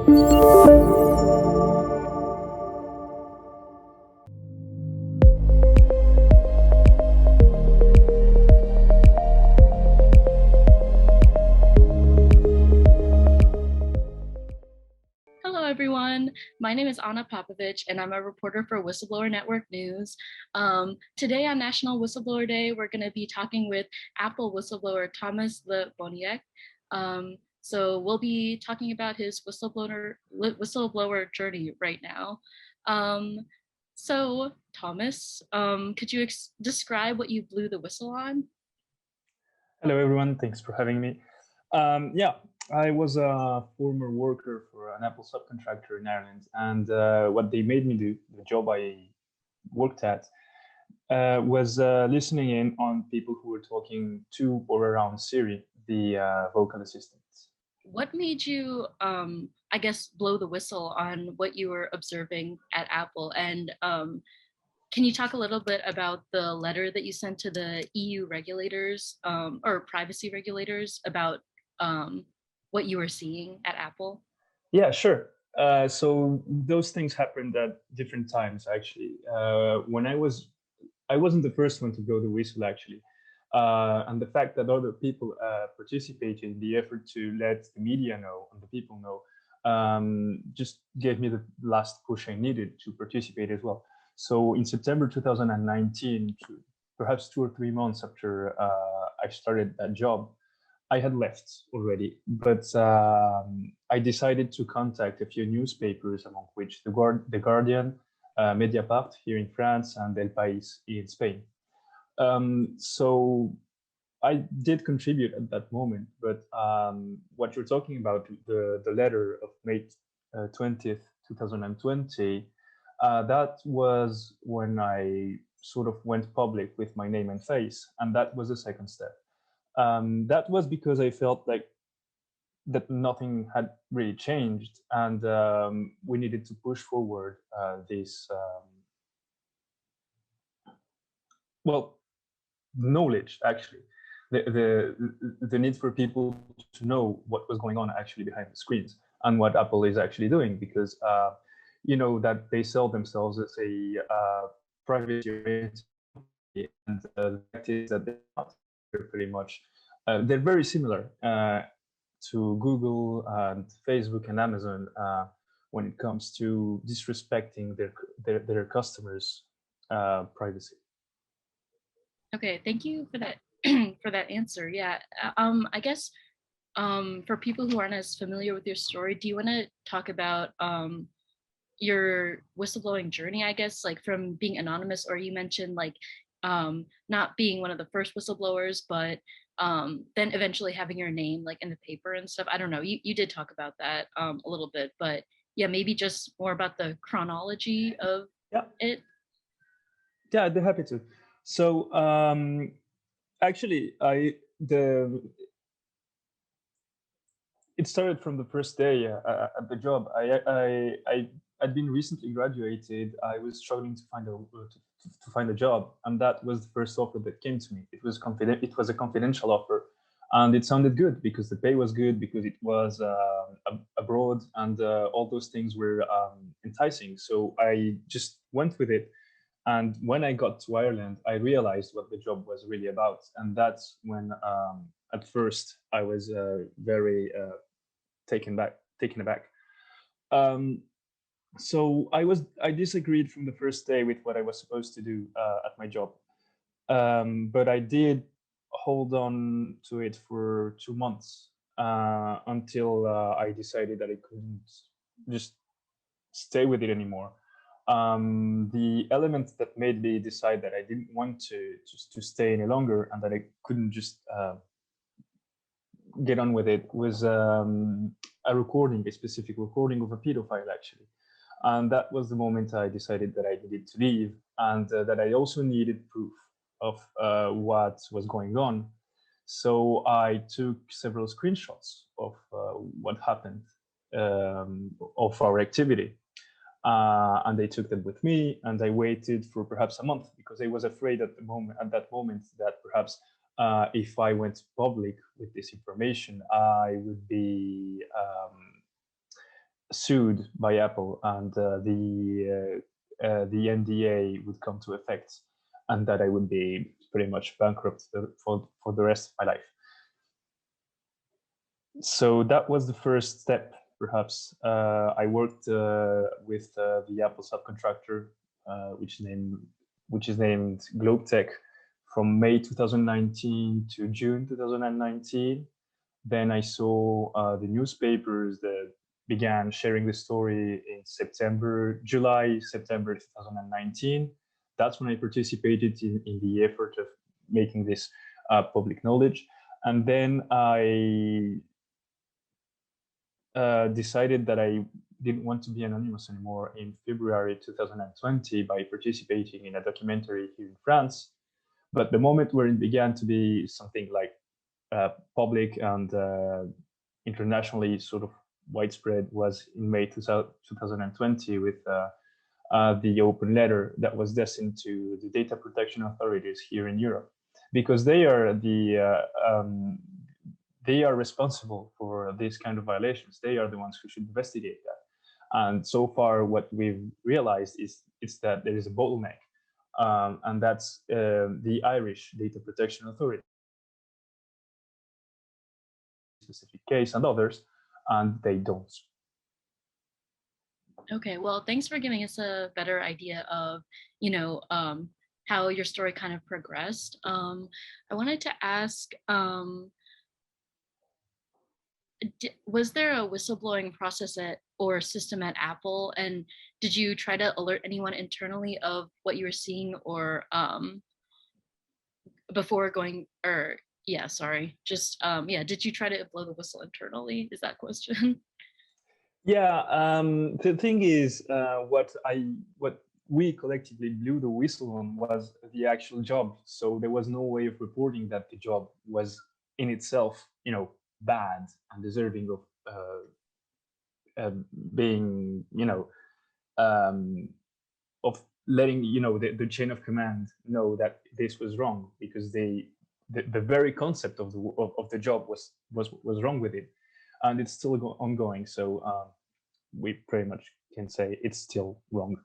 Hello, everyone. My name is Anna Popovich, and I'm a reporter for Whistleblower Network News. Today on National Whistleblower Day, we're going to be talking with Apple whistleblower Thomas Le Bonniec. So we'll be talking about his whistleblower journey right now. So Thomas, could you describe what you blew the whistle on? Hello, everyone. Thanks for having me. Yeah, I was a former worker for an Apple subcontractor in Ireland, and what they made me do, the job I worked at, was listening in on people who were talking to or around Siri, the vocal assistant. What made you, I guess, blow the whistle on what you were observing at Apple? And can you talk a little bit about the letter that you sent to the EU regulators or privacy regulators about what you were seeing at Apple? Yeah, sure. So those things happened at different times, actually. When I wasn't the first one to blow the whistle, actually. And the fact that other people participated in the effort to let the media know and the people know just gave me the last push I needed to participate as well. So in September 2019, perhaps 2 or 3 months after I started that job, I had left already, but I decided to contact a few newspapers, among which the Guardian, Mediapart here in France, and El País in Spain. So I did contribute at that moment, but what you're talking about, the letter of May 20th, 2020, that was when I sort of went public with my name and face, and that was the second step. That was because I felt like that nothing had really changed, and we needed to push forward this, knowledge, actually. The need for people to know what was going on actually behind the screens and what Apple is actually doing, because that they sell themselves as a privacy-oriented, and the fact is that they're not. They're pretty much they're very similar to Google and Facebook and Amazon when it comes to disrespecting their customers' privacy. Okay, thank you for that for that answer. Yeah, I guess for people who aren't as familiar with your story, do you want to talk about your whistleblowing journey? I guess like from being anonymous, or you mentioned like not being one of the first whistleblowers, but then eventually having your name like in the paper and stuff. I don't know. You did talk about that a little bit, but yeah, maybe just more about the chronology of it. Yeah, I'd be happy to. So actually, it started from the first day at the job. I'd been recently graduated. I was struggling to find a job, and that was the first offer that came to me. It was a confidential offer, and it sounded good because the pay was good, because it was abroad, and all those things were enticing. So I just went with it. And when I got to Ireland, I realized what the job was really about, and that's when, at first, I was very taken aback. So I disagreed from the first day with what I was supposed to do at my job, but I did hold on to it for 2 months until I decided that I couldn't just stay with it anymore. The element that made me decide that I didn't want to stay any longer and that I couldn't just get on with it was a specific recording of a pedophile, actually. And that was the moment I decided that I needed to leave, and that I also needed proof of what was going on. So I took several screenshots of what happened, of our activity. And they took them with me, and I waited for perhaps a month because I was afraid at that moment that perhaps if I went public with this information, I would be sued by Apple, and the NDA would come to effect, and that I would be pretty much bankrupt for the rest of my life. So that was the first step, perhaps. I worked with the Apple subcontractor, which is named GlobeTech, from May 2019 to June 2019. Then I saw the newspapers that began sharing the story in July, September 2019. That's when I participated in the effort of making this public knowledge. And then I decided that I didn't want to be anonymous anymore in February 2020 by participating in a documentary here in France. But the moment where it began to be something like public and internationally sort of widespread was in May 2020 with the open letter that was destined to the data protection authorities here in Europe, because they are they are responsible for these kind of violations. They are the ones who should investigate that. And so far, what we've realized is that there is a bottleneck, and that's the Irish Data Protection Authority, specific case, and others, and they don't. Okay, well, thanks for giving us a better idea of, how your story kind of progressed. I wanted to ask, was there a whistleblowing process or system at Apple, and did you try to alert anyone internally of what you were seeing, or before going, or yeah, sorry, just did you try to blow the whistle internally? Is that question? Yeah, the thing is, what we collectively blew the whistle on was the actual job. So there was no way of reporting that the job was in itself, bad and deserving of being, of letting the chain of command know that this was wrong, because the very concept of the job was wrong with it, and it's still ongoing. So we pretty much can say it's still wrong.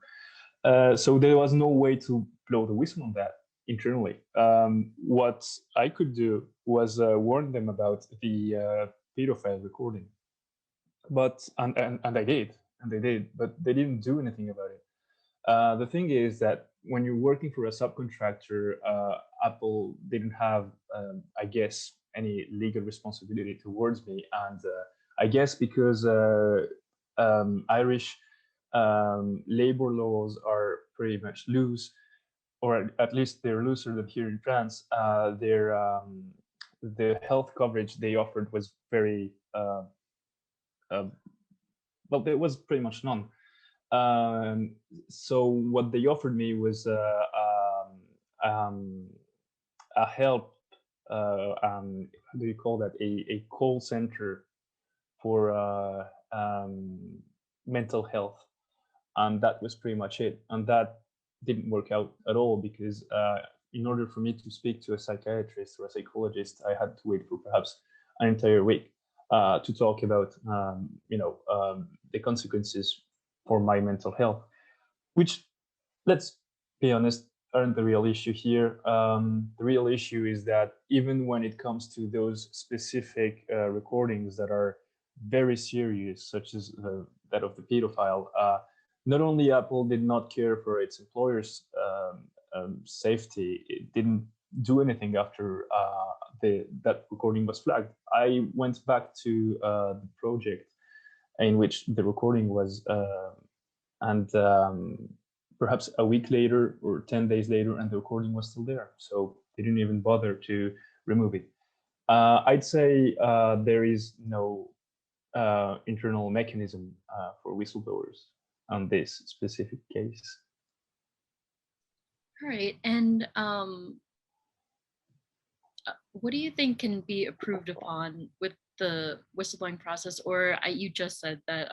So there was no way to blow the whistle on that internally. What I could do was warn them about the pedophile recording, but and I did, but they didn't do anything about it. The thing is that when you're working for a subcontractor, Apple didn't have, I guess, any legal responsibility towards me, and I guess because Irish labor laws are pretty much loose, or at least they're looser than here in France. The health coverage they offered was very well, there was pretty much none. So what they offered me was a help. How do you call that? A call center for mental health, and that was pretty much it. And that didn't work out at all, because in order for me to speak to a psychiatrist or a psychologist, I had to wait for perhaps an entire week to talk about the consequences for my mental health, which, let's be honest, aren't the real issue here. The real issue is that even when it comes to those specific recordings that are very serious, such as that of the pedophile, not only Apple did not care for its employers' safety, it didn't do anything after that recording was flagged. I went back to the project in which the recording was, and perhaps a week later or 10 days later, and the recording was still there. So they didn't even bother to remove it. I'd say there is no internal mechanism for whistleblowers on this specific case. All right, and what do you think can be improved upon with the whistleblowing process? Or you just said that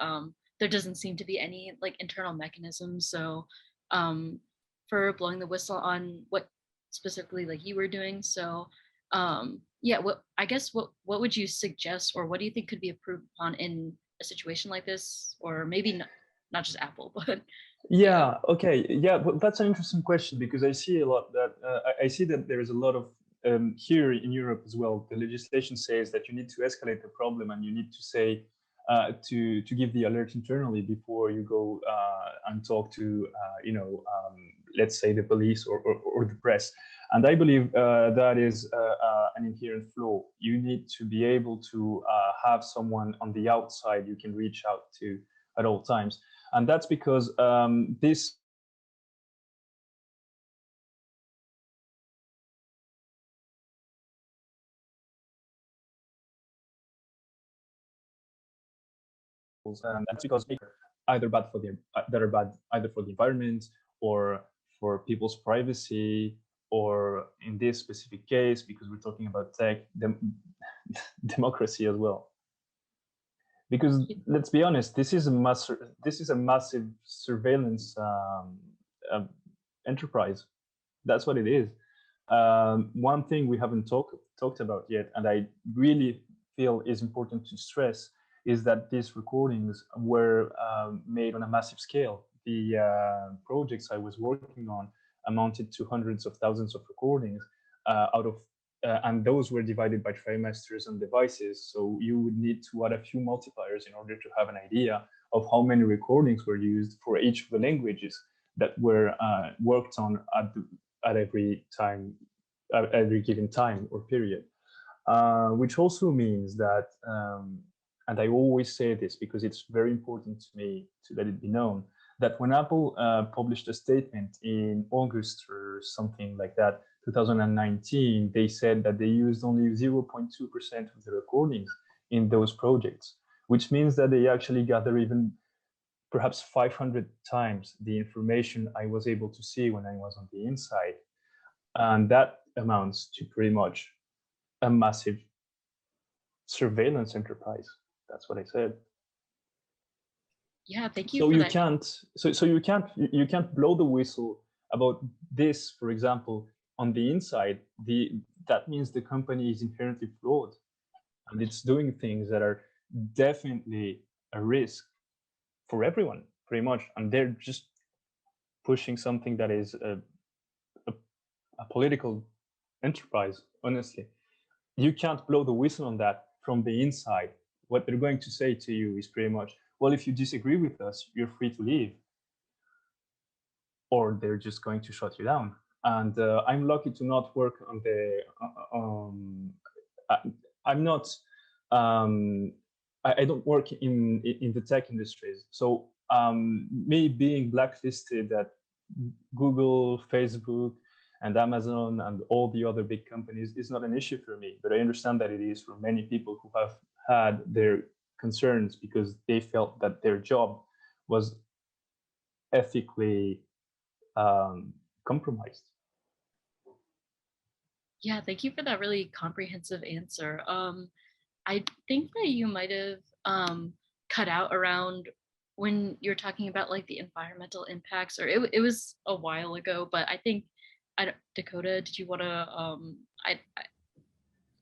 there doesn't seem to be any like internal mechanism. So for blowing the whistle on what specifically like you were doing. So what would you suggest, or what do you think could be improved upon in a situation like this, or maybe not just Apple, but Yeah. Okay. Yeah, but that's an interesting question because I see a lot that I see that there is a lot of here in Europe as well. The legislation says that you need to escalate the problem and you need to say to give the alert internally before you go and talk to let's say the police or the press. And I believe that is an inherent flaw. You need to be able to have someone on the outside you can reach out to at all times. And that's because this and that's because either bad for the that are bad either for the environment or for people's privacy, or in this specific case, because we're talking about tech, democracy as well. Because let's be honest, this is a massive surveillance enterprise. That's what it is. One thing we haven't talked about yet, and I really feel is important to stress, is that these recordings were made on a massive scale. The projects I was working on amounted to hundreds of thousands of recordings and those were divided by trimesters and devices. So you would need to add a few multipliers in order to have an idea of how many recordings were used for each of the languages that were worked on at every given time or period. Which also means that, and I always say this because it's very important to me to let it be known, that when Apple published a statement in August or something like that, 2019, they said that they used only 0.2% of the recordings in those projects, which means that they actually gather even perhaps 500 times the information I was able to see when I was on the inside. And that amounts to pretty much a massive surveillance enterprise. That's what I said. Yeah, thank you So for you that. you can't blow the whistle about this, for example, on the inside. That means the company is inherently flawed, and it's doing things that are definitely a risk for everyone, pretty much. And they're just pushing something that is a political enterprise. Honestly, you can't blow the whistle on that from the inside. What they're going to say to you is pretty much, well, if you disagree with us, you're free to leave. Or they're just going to shut you down. And I'm lucky to not work on the, I'm not, I don't work in the tech industries. So me being blacklisted at Google, Facebook, and Amazon and all the other big companies is not an issue for me, but I understand that it is for many people who have had their concerns because they felt that their job was ethically compromised. Yeah, thank you for that really comprehensive answer. I think that you might have cut out around when you're talking about like the environmental impacts, or it was a while ago, but I think Dakota, did you want to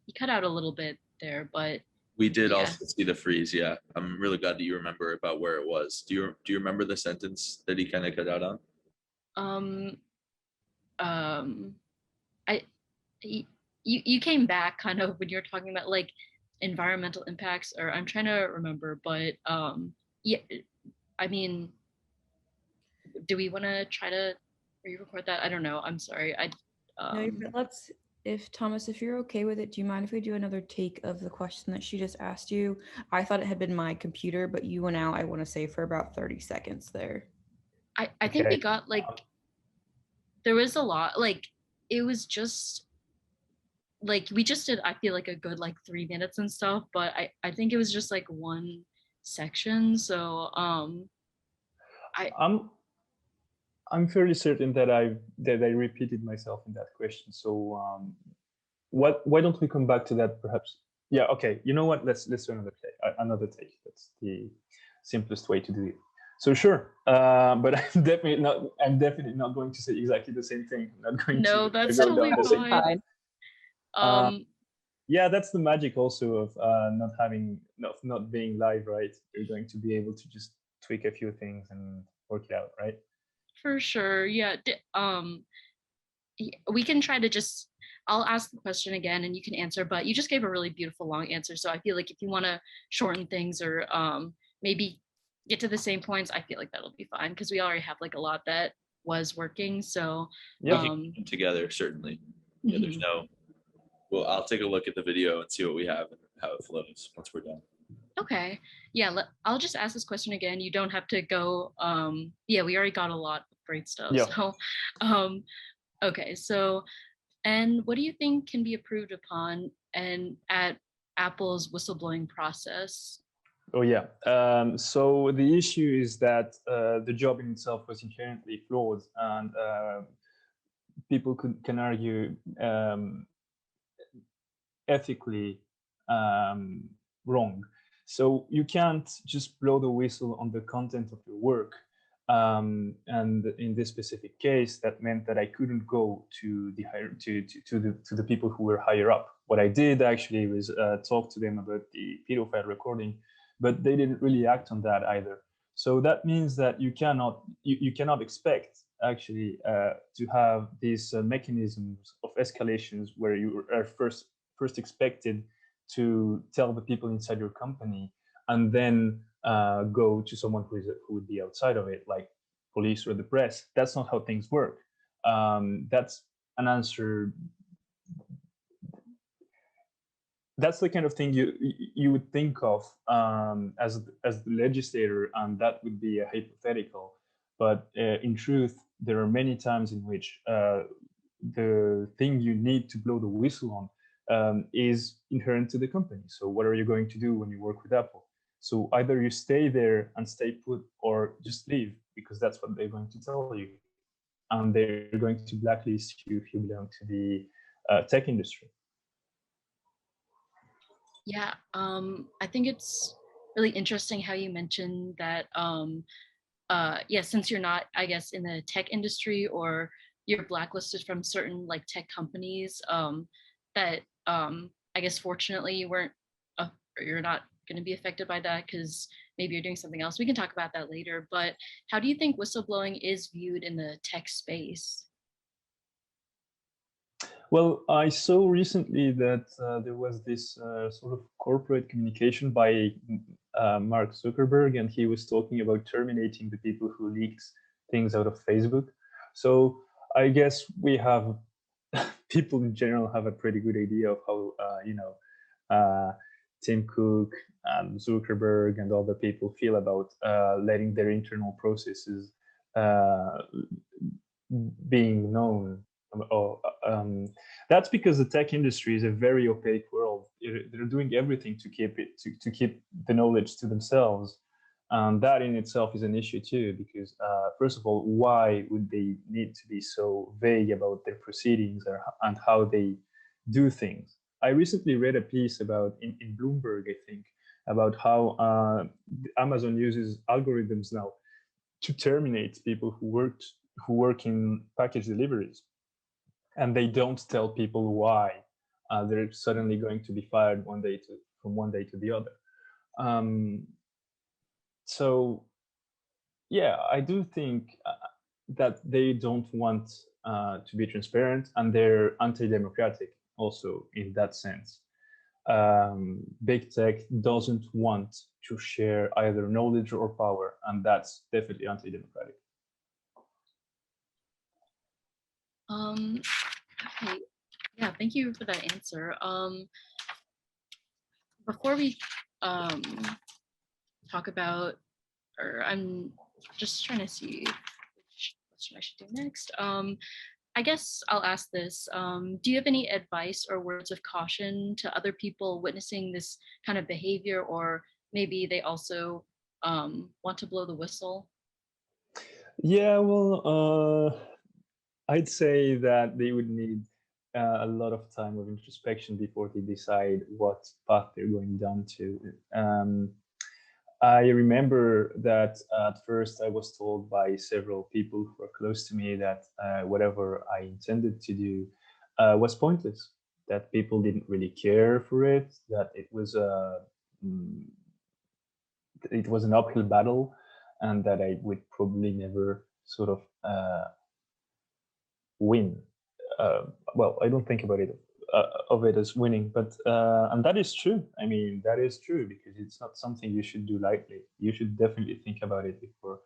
you cut out a little bit there, but we did yeah. also see the freeze. Yeah, I'm really glad that you remember about where it was. Do you remember the sentence that he kind of cut out on? You came back kind of when you're talking about like environmental impacts, or I'm trying to remember, but yeah, I mean, do we want to try to re-record that? I don't know. I'm sorry. No, let's, if Thomas, if you're okay with it, do you mind if we do another take of the question that she just asked you? I thought it had been my computer, but you went out, I want to say, for about 30 seconds there. I think we got like, there was a lot, like it was just like we just did, I feel like a good like 3 minutes and stuff, but I think it was just like one section. So I'm fairly certain that I repeated myself in that question. So why don't we come back to that perhaps? Yeah, okay. You know what? Let's do another take. That's the simplest way to do it. So sure, but I'm definitely not going to say exactly the same thing. I'm not going no, to that's go totally down the same fine. Yeah, that's the magic also of not being live, right? You're going to be able to just tweak a few things and work it out, right? For sure. Yeah. We can try to just, I'll ask the question again and you can answer, but you just gave a really beautiful long answer. So I feel like if you want to shorten things or maybe get to the same points, I feel like that'll be fine because we already have like a lot that was working. So We can come together, certainly. Yeah, there's mhm. no, well, I'll take a look at the video and see what we have and how it flows once we're done. Okay. Yeah, I'll just ask this question again. You don't have to go. Yeah, we already got a lot of great stuff. Yeah. So okay, so and what do you think can be improved upon and at Apple's whistleblowing process? Oh yeah. So the issue is that the job in itself was inherently flawed, and people can argue ethically wrong. So you can't just blow the whistle on the content of your work. And in this specific case, that meant that I couldn't go to the to the people who were higher up. What I did actually was talk to them about the pedophile recording, but they didn't really act on that either. So that means that you cannot expect actually to have these mechanisms of escalations where you are first expected to tell the people inside your company and then go to someone who would be outside of it, like police or the press. That's not how things work. That's an answer. That's the kind of thing you would think of as the legislator, and that would be a hypothetical. But in truth, there are many times in which the thing you need to blow the whistle on is inherent to the company. So what are you going to do when you work with Apple? So either you stay there and stay put, or just leave, because that's what they're going to tell you, and they're going to blacklist you if you belong to the tech industry. Yeah, I think it's really interesting how you mentioned that yeah, since you're not, I guess, in the tech industry or you're blacklisted from certain like tech companies, that I guess fortunately you weren't, or you're not going to be affected by that because maybe you're doing something else. We can talk about that later. But how do you think whistleblowing is viewed in the tech space? Well, I saw recently that there was this sort of corporate communication by Mark Zuckerberg, and he was talking about terminating the people who leaked things out of Facebook. So I guess we have people in general have a pretty good idea of how Tim Cook and Zuckerberg and other people feel about letting their internal processes being known. That's because the tech industry is a very opaque world. They're doing everything to keep it to keep the knowledge to themselves, and that in itself is an issue too. Because first of all, why would they need to be so vague about their proceedings and how they do things? I recently read a piece about in Bloomberg, I think, about how Amazon uses algorithms now to terminate people who work in package deliveries, and they don't tell people why they're suddenly going to be fired from one day to the other. So yeah, I do think that they don't want to be transparent, and they're anti-democratic also in that sense. Big tech doesn't want to share either knowledge or power, and that's definitely anti-democratic. Okay. Yeah, thank you for that answer. Before we talk about, or I'm just trying to see which question I should do next. I guess I'll ask this. Do you have any advice or words of caution to other people witnessing this kind of behavior, or maybe they also want to blow the whistle? Yeah, well, I'd say that they would need a lot of time of introspection before they decide what path they're going down to. I remember that at first I was told by several people who are close to me that whatever I intended to do was pointless. that people didn't really care for it, that it was an uphill battle, and that I would probably never sort of win. Well, I don't think about it of it as winning, but and that is true. I mean, that is true, because it's not something you should do lightly. You should definitely think about it before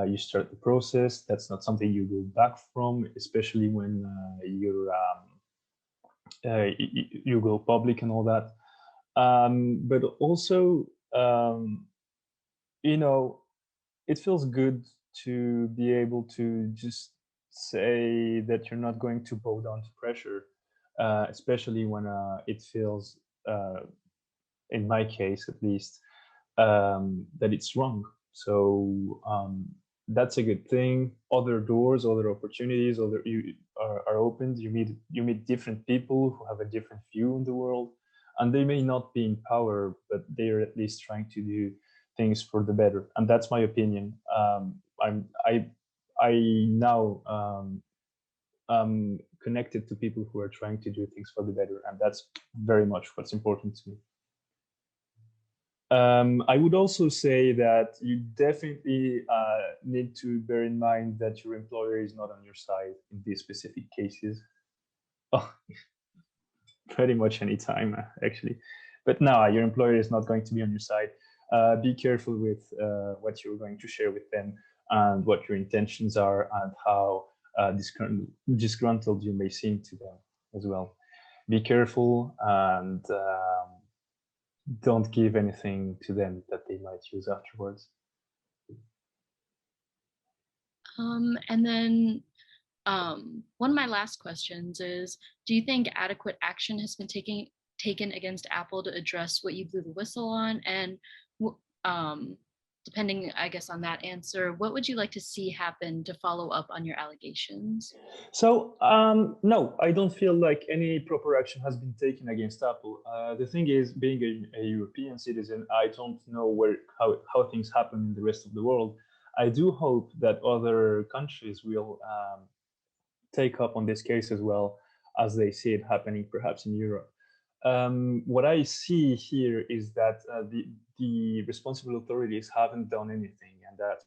you start the process. That's not something you go back from, especially when you go public and all that. But also, you know, it feels good to be able to just say that you're not going to bow down to pressure, especially when it feels, in my case at least, that it's wrong. So that's a good thing. Other doors, other opportunities, are opened. You meet different people who have a different view on the world, and they may not be in power, but they are at least trying to do things for the better. And that's my opinion. I now connected to people who are trying to do things for the better, and that's very much what's important to me. I would also say that you definitely need to bear in mind that your employer is not on your side in these specific cases. Oh, pretty much any time, actually. But no, your employer is not going to be on your side. Be careful with what you're going to share with them, and what your intentions are, and how disgruntled you may seem to them as well. Be careful, and don't give anything to them that they might use afterwards. And then one of my last questions is, do you think adequate action has been taken against Apple to address what you blew the whistle on? And depending, I guess, on that answer, what would you like to see happen to follow up on your allegations? So no, I don't feel like any proper action has been taken against Apple. The thing is, being a European citizen, I don't know how things happen in the rest of the world. I do hope that other countries will take up on this case as well, as they see it happening perhaps in Europe. What I see here is that the responsible authorities haven't done anything, and that's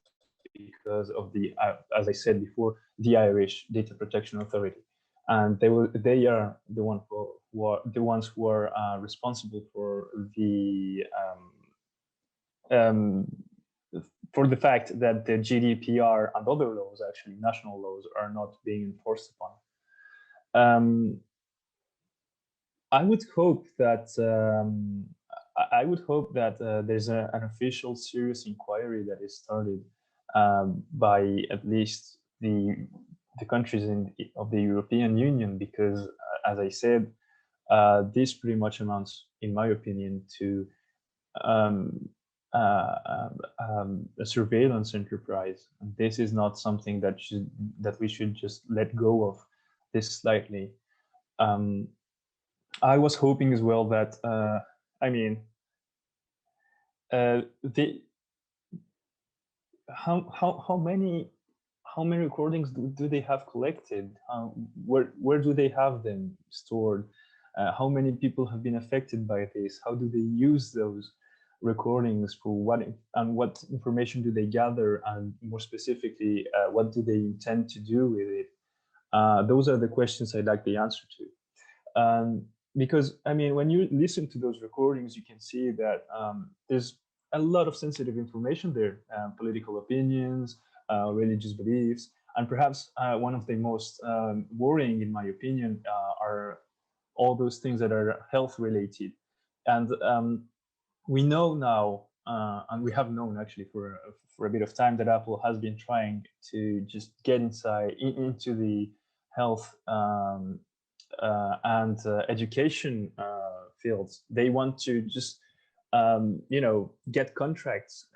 because of the, as I said before, the Irish Data Protection Authority, and they are the ones who are responsible for the fact that the GDPR and other laws, actually national laws, are not being enforced upon. I would hope that there's an official, serious inquiry that is started by at least the countries of the European Union, because, as I said, this pretty much amounts, in my opinion, to a surveillance enterprise. And this is not something that we should just let go of this lightly. I was hoping as well that how many recordings do they have collected? Where do they have them stored? How many people have been affected by this? How do they use those recordings for what, and what information do they gather? And more specifically, what do they intend to do with it? Those are the questions I'd like the answer to. Because, I mean, when you listen to those recordings, you can see that there's a lot of sensitive information there, political opinions, religious beliefs, and perhaps one of the most worrying, in my opinion, are all those things that are health related. And we know now, and we have known actually for a bit of time, that Apple has been trying to just get into the health and education fields. They want to just get contracts,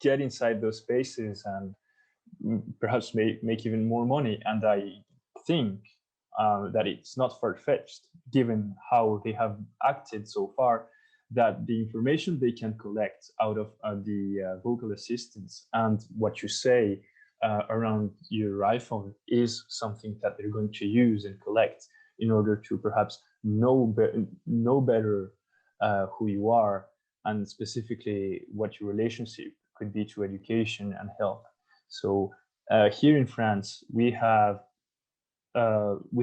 get inside those spaces, and perhaps make even more money. And I think that it's not far-fetched, given how they have acted so far, that the information they can collect out of the vocal assistants and what you say around your iPhone is something that they're going to use and collect in order to perhaps know better who you are, and specifically what your relationship could be to education and health. So here in France, we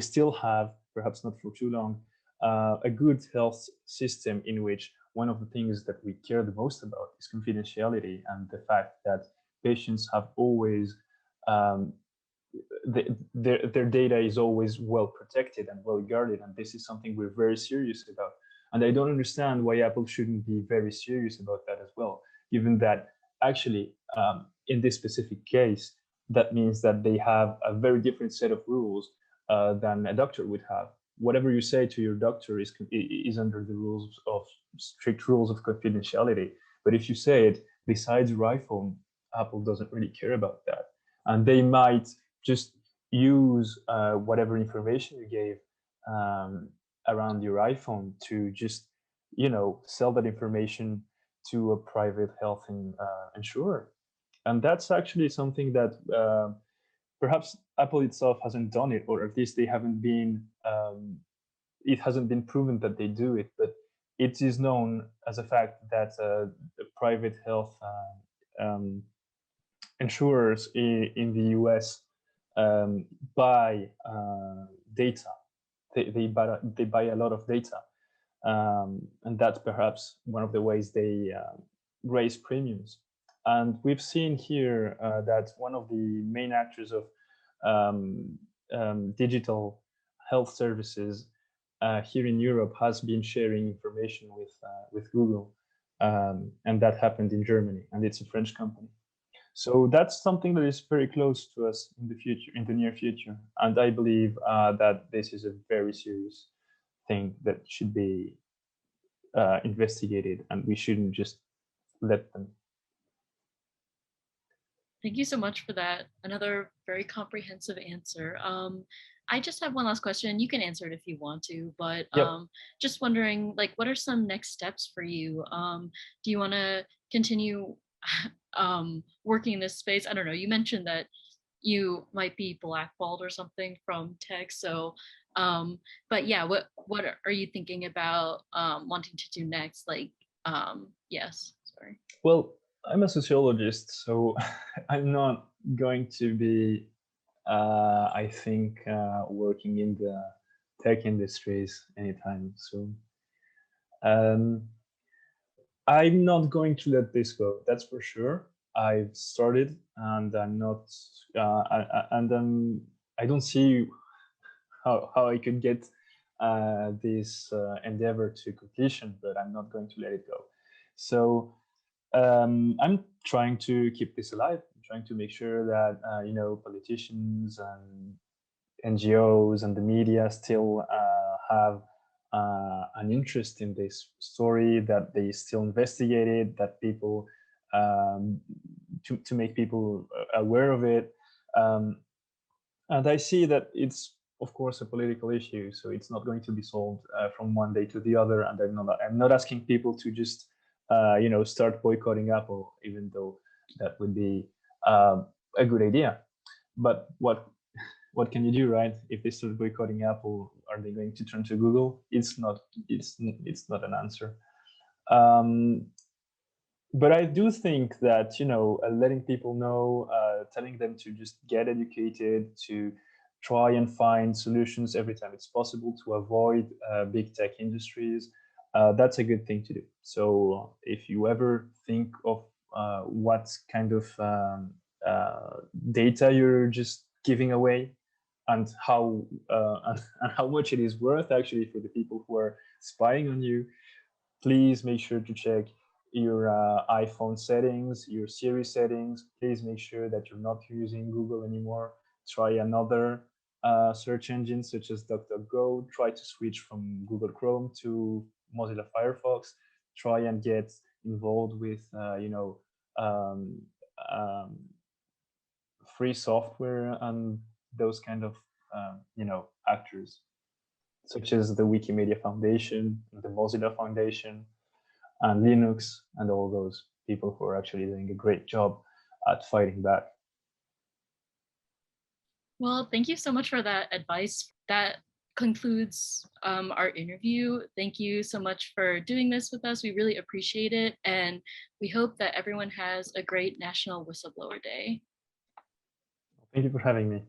still have, perhaps not for too long, a good health system in which one of the things that we care the most about is confidentiality, and the fact that patients have always their data is always well protected and well guarded, and this is something we're very serious about. And I don't understand why Apple shouldn't be very serious about that as well, given that actually in this specific case, that means that they have a very different set of rules than a doctor would have. Whatever you say to your doctor is under the rules of strict rules of confidentiality. But if you say it besides your iPhone, Apple doesn't really care about that, and they might just use whatever information you gave around your iPhone to just, sell that information to a private health insurer. And that's actually something that perhaps Apple itself hasn't done it, or at least they haven't been. It hasn't been proven that they do it, but it is known as a fact that the private health insurers in the US buy data. They buy a lot of data, and that's perhaps one of the ways they raise premiums. And we've seen here that one of the main actors of digital health services here in Europe has been sharing information with Google, and that happened in Germany, and it's a French company. So that's something that is very close to us in the near future, and I believe that this is a very serious thing that should be investigated, and we shouldn't just let them. Thank you so much for that. Another very comprehensive answer. I just have one last question. You can answer it if you want to, but just wondering, like, what are some next steps for you? Do you want to continue working in this space? I don't know. You mentioned that you might be blackballed or something from tech. So, but yeah, what are you thinking about wanting to do next? Like, yes, sorry. Well, I'm a sociologist, so I'm not going to be, I think, working in the tech industries anytime soon. I'm not going to let this go, that's for sure. I've started, and I'm not, I don't see how I could get this endeavor to completion, but I'm not going to let it go. So I'm trying to keep this alive. I'm trying to make sure that politicians and NGOs and the media still have an interest in this story, that they still investigate it, that people to make people aware of it. And I see that it's, of course, a political issue, so it's not going to be solved from one day to the other. And I'm not asking people to just start boycotting Apple, even though that would be a good idea. But what can you do, right? If they start boycotting Apple, are they going to turn to Google? It's not an answer. But I do think that letting people know, telling them to just get educated, to try and find solutions every time it's possible to avoid big tech industries, that's a good thing to do. So if you ever think of what kind of data you're just giving away, and how much it is worth actually for the people who are spying on you, please make sure to check your iPhone settings, your Siri settings. Please make sure that you're not using Google anymore. Try another search engine such as DuckDuckGo. Try to switch from Google Chrome to Mozilla Firefox. Try and get involved with free software and those kind of actors, such as the Wikimedia Foundation, the Mozilla Foundation, and Linux, and all those people who are actually doing a great job at fighting back. Well, thank you so much for that advice. That concludes our interview. Thank you so much for doing this with us. We really appreciate it. And we hope that everyone has a great National Whistleblower Day. Thank you for having me.